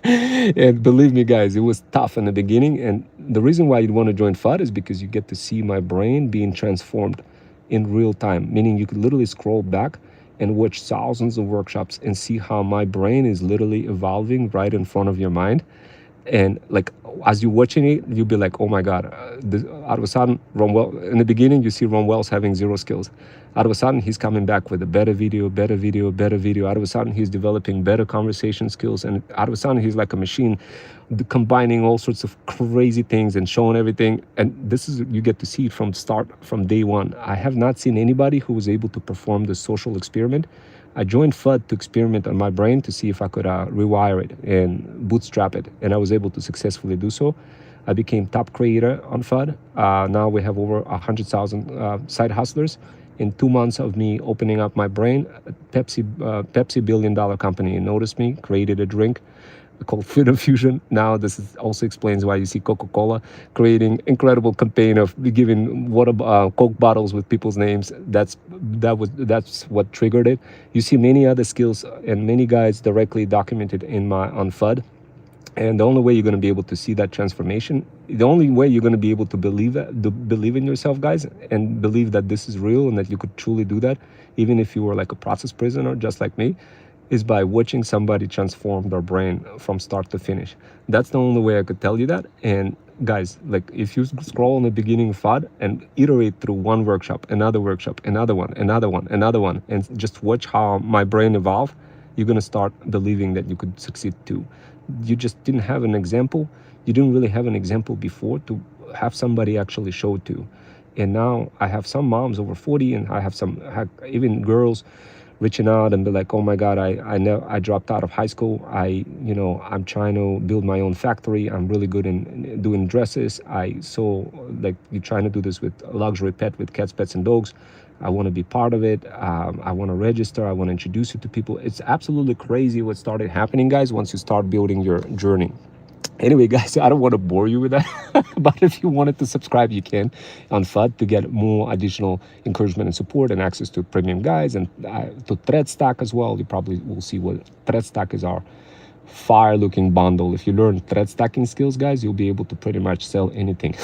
And believe me, guys, it was tough in the beginning. And the reason why you'd want to join FUD is because you get to see my brain being transformed in real time, meaning you could literally scroll back and watch thousands of workshops and see how my brain is literally evolving right in front of your mind. And like, as you're watching it, you'll be like, oh my God, out of a sudden, in the beginning, you see Ron Wells having zero skills. Out of a sudden, he's coming back with a better video. Out of a sudden, he's developing better conversation skills. And out of a sudden, he's like a machine, combining all sorts of crazy things and showing everything. And this is, you get to see it from start, from day one. I have not seen anybody who was able to perform this social experiment. I joined FUD to experiment on my brain to see if I could rewire it and bootstrap it. And I was able to successfully do so. I became top creator on FUD. Now we have over 100,000 side hustlers. In 2 months of me opening up my brain, Pepsi billion-dollar company noticed me, created a drink called Fit Fusion. Now this also explains why you see Coca-Cola creating incredible campaign of giving Coke bottles with people's names. That's what triggered it. You see many other skills and many guides directly documented on FUD. And the only way you're going to be able to see that transformation, the only way you're going to be able to believe that, to believe in yourself, guys, and believe that this is real and that you could truly do that, even if you were like a process prisoner, just like me, is by watching somebody transform their brain from start to finish. That's the only way I could tell you that. And guys, like if you scroll in the beginning of FUD and iterate through one workshop, another workshop, another one, another one, another one, and just watch how my brain evolve, you're going to start believing that you could succeed too. You just didn't have an example. You didn't really have an example before to have somebody actually show to. And now I have some moms over 40, and I have some even girls reaching out and be like, oh my God, I know I dropped out of high school. I'm trying to build my own factory. I'm really good in doing dresses. I saw like you're trying to do this with a luxury pet with cats, pets, and dogs. I want to be part of it. I want to register. I want to introduce it to people. It's absolutely crazy what started happening, guys, once you start building your journey. Anyway, guys, I don't want to bore you with that, but if you wanted to subscribe, you can on FUD to get more additional encouragement and support and access to premium guides and to ThreadStack as well. You probably will see what ThreadStack is, our fire looking bundle. If you learn thread stacking skills, guys, you'll be able to pretty much sell anything.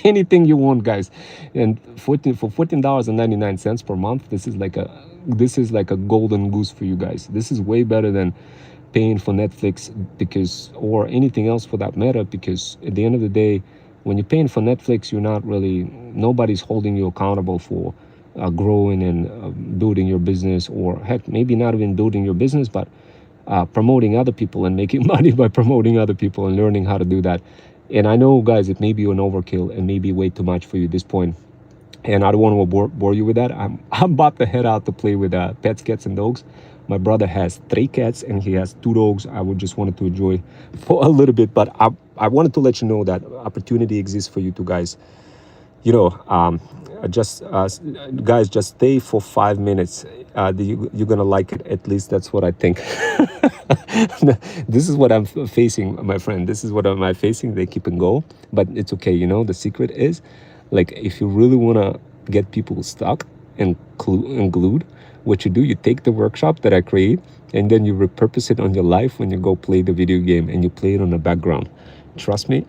Anything you want, guys. And for $14.99 per month, this is like a golden goose for you guys. This is way better than paying for Netflix or anything else for that matter, because at the end of the day, when you're paying for Netflix, nobody's holding you accountable for growing and building your business, or heck, maybe not even building your business, but promoting other people and making money by promoting other people and learning how to do that. And I know, guys, it may be an overkill and maybe way too much for you at this point. And I don't want to bore you with that. I'm about to head out to play with pets, cats, and dogs. My brother has 3 cats and he has 2 dogs. I would just wanted to enjoy for a little bit, but I wanted to let you know that opportunity exists for you two guys. Guys, just stay for 5 minutes. You're gonna like it. At least that's what I think. This is what I'm facing, my friend. This is what I'm facing. They keep and go, but it's okay. The secret is, like, if you really wanna get people stuck and glued, what you do, you take the workshop that I create and then you repurpose it on your life when you go play the video game and you play it on the background. Trust me,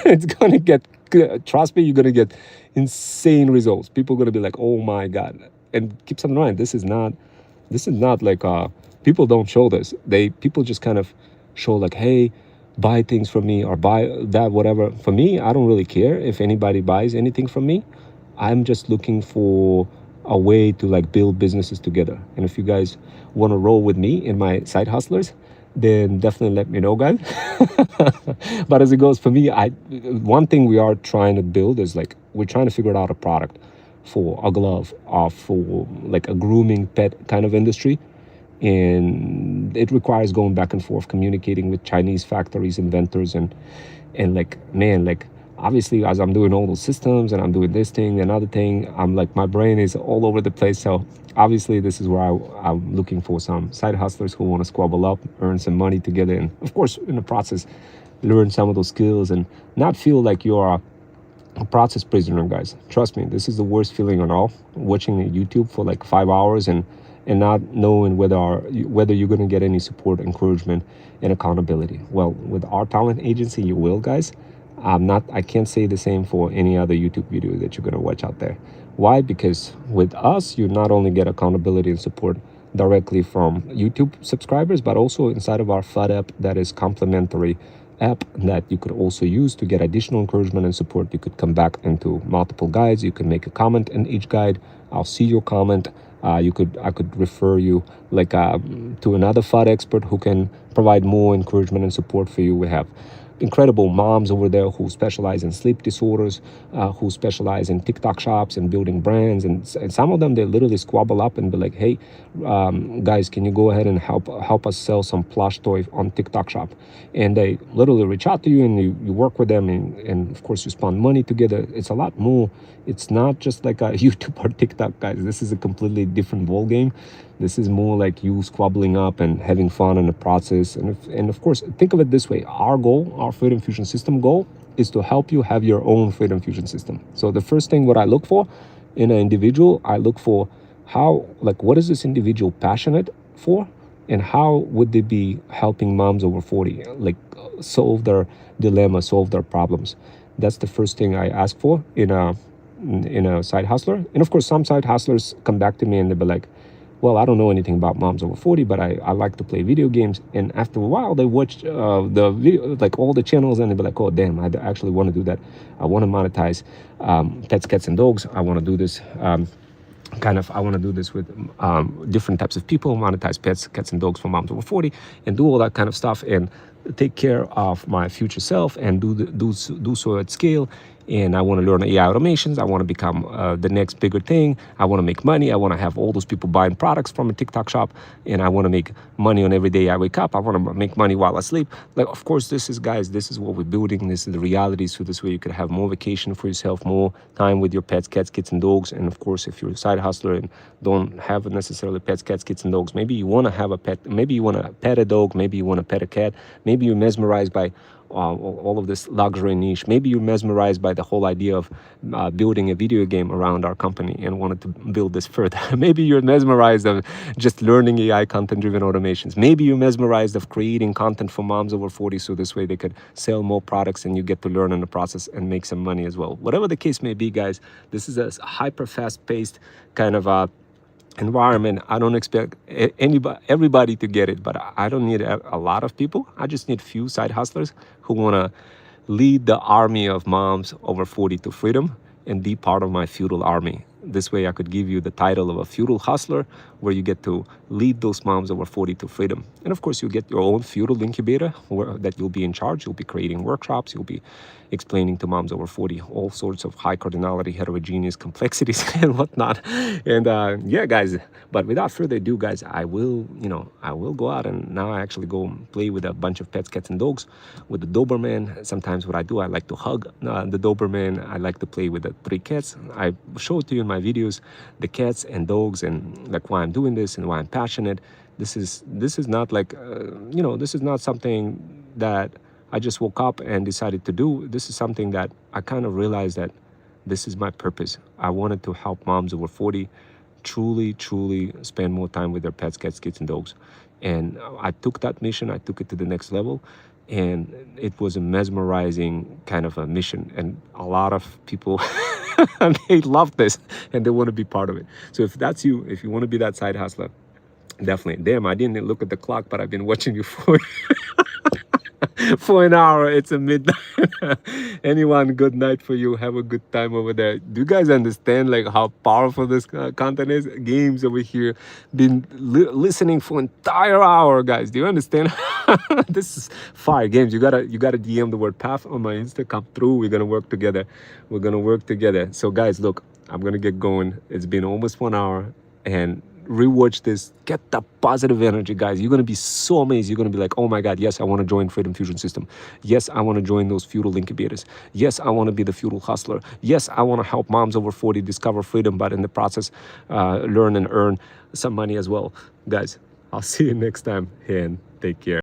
it's gonna get good. Trust me, you're gonna get insane results. People are gonna be like, oh my God. And keep something in mind, this is not like people don't show this. People just kind of show like, hey, buy things from me or buy that, whatever. For me, I don't really care if anybody buys anything from me. I'm just looking for a way to like build businesses together. And if you guys want to roll with me in my side hustlers, then definitely let me know, guys. But as it goes for me, one thing we are trying to build is like, we're trying to figure out a product for a glove or for like a grooming pet kind of industry. And it requires going back and forth, communicating with Chinese factories, inventors, and like, man, like, obviously, as I'm doing all those systems and I'm doing this thing, another thing, I'm like, my brain is all over the place. So obviously, this is where I'm looking for some side hustlers who want to squabble up, earn some money together, and of course, in the process, learn some of those skills and not feel like you're a process prisoner, guys. Trust me, this is the worst feeling on all. Watching YouTube for like 5 hours and not knowing whether you're going to get any support, encouragement, and accountability. Well, with our talent agency, you will, guys. I can't say the same for any other YouTube video that you're going to watch out there. Why? Because with us, you not only get accountability and support directly from YouTube subscribers, but also inside of our FUD app, that is complimentary app that you could also use to get additional encouragement and support. You could come back into multiple guides. You can make a comment in each guide. I'll see your comment. I could refer you to another FUD expert who can provide more encouragement and support for you. We have incredible moms over there who specialize in sleep disorders, who specialize in TikTok shops and building brands. And some of them, they literally squabble up and be like, hey, guys, can you go ahead and help us sell some plush toy on TikTok shop? And they literally reach out to you and you work with them. And of course, you spend money together. It's a lot more. It's not just like a YouTube or TikTok, guys. This is a completely different ball game. This is more like you squabbling up and having fun in the process. And of course, think of it this way. Our goal, our Freedom Fusion System goal, is to help you have your own Freedom Fusion System. So the first thing what I look for in an individual, I look for what is this individual passionate for? And how would they be helping moms over 40, like solve their dilemma, solve their problems? That's the first thing I ask for in a side hustler. And of course, some side hustlers come back to me and they'll be like, well, I don't know anything about moms over 40, but I like to play video games. And after a while, they watch the video, like all the channels, and they'll be like, oh, damn, I actually want to do that. I want to monetize pets, cats, and dogs. I want to do this. I want to do this with different types of people, monetize pets, cats, and dogs for moms over 40, and do all that kind of stuff, and take care of my future self, and do so at scale. And I want to learn AI automations. I want to become the next bigger thing. I want to make money. I want to have all those people buying products from a TikTok shop, and I want to make money on every day I wake up. I want to make money while I sleep. Like, of course, this is what we're building. This is the reality. So this way you could have more vacation for yourself, more time with your pets, cats, kids, and dogs. And of course, if you're a side hustler and don't have necessarily pets, cats, kids, and dogs, maybe you want to have a pet. Maybe you want to pet a dog. Maybe you want to pet a cat. Maybe you're mesmerized by all of this luxury niche. Maybe you're mesmerized by the whole idea of building a video game around our company and wanted to build this further. Maybe you're mesmerized of just learning AI content-driven automations. Maybe you're mesmerized of creating content for moms over 40, so this way they could sell more products and you get to learn in the process and make some money as well. Whatever the case may be, guys, this is a hyper fast-paced kind of environment. I don't expect everybody to get it, but I don't need a lot of people. I just need few side hustlers who want to lead the army of moms over 40 to freedom and be part of my feudal army. This way I could give you the title of a feudal hustler, where you get to lead those moms over 40 to freedom. And of course, you get your own feudal incubator that you'll be in charge. You'll be creating workshops. You'll be explaining to moms over 40 all sorts of high cardinality, heterogeneous complexities and whatnot. And yeah, guys, but without further ado, guys, I will go out and now I actually go play with a bunch of pets, cats, and dogs with the Doberman. Sometimes what I do, I like to hug the Doberman. I like to play with the 3 cats. I show it to you in my videos, the cats and dogs, and like why I'm doing this and why I'm passionate. This is not like, this is not something that I just woke up and decided to do. This is something that I kind of realized that this is my purpose. I wanted to help moms over 40 truly spend more time with their pets, cats, kids, and dogs. And I took that mission, I took it to the next level. And it was a mesmerizing kind of a mission. And a lot of people, they love this and they want to be part of it. So if that's you, if you want to be that side hustler, definitely. Damn, I didn't look at the clock, but I've been watching you for an hour. It's a midnight. Anyone, good night for you. Have a good time over there. Do you guys understand like how powerful this content is? Games over here, been listening for an entire hour, guys. Do you understand? This is fire. Games. You gotta DM the word path on my Insta. Come through. We're gonna work together. So guys, look, I'm gonna get going. It's been almost 1 hour, and rewatch this, get the positive energy, guys. You're going to be so amazed. You're going to be like, oh my God, yes, I want to join Freedom Fusion System. Yes, I want to join those feudal incubators. Yes, I want to be the feudal hustler. Yes, I want to help moms over 40 discover freedom, but in the process, learn and earn some money as well. Guys, I'll see you next time, and take care.